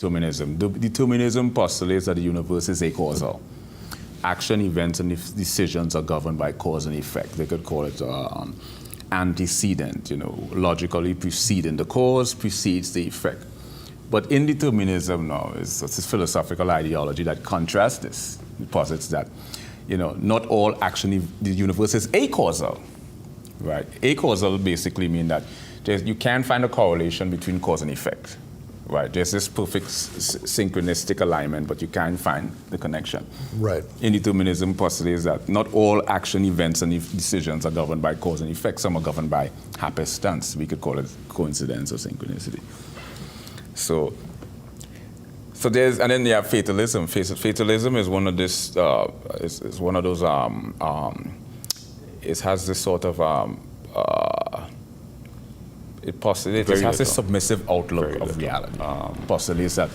Determinism. Determinism postulates that the universe is acausal. Action, events, and decisions are governed by cause and effect. They could call it antecedent, logically preceding. The cause precedes the effect. But indeterminism now is a philosophical ideology that contrasts this. It posits that, not all action in the universe is acausal, right? Acausal basically means that you can't find a correlation between cause and effect, right? There's this perfect synchronistic alignment, but you can't find the connection. Right. Indeterminism postulates that not all action, events, and decisions are governed by cause and effect. Some are governed by happenstance. We could call it coincidence or synchronicity. So there's, and then you have fatalism. Fatalism is one of this, is one of those, it has this sort of, it has this submissive outlook of reality. Postulates that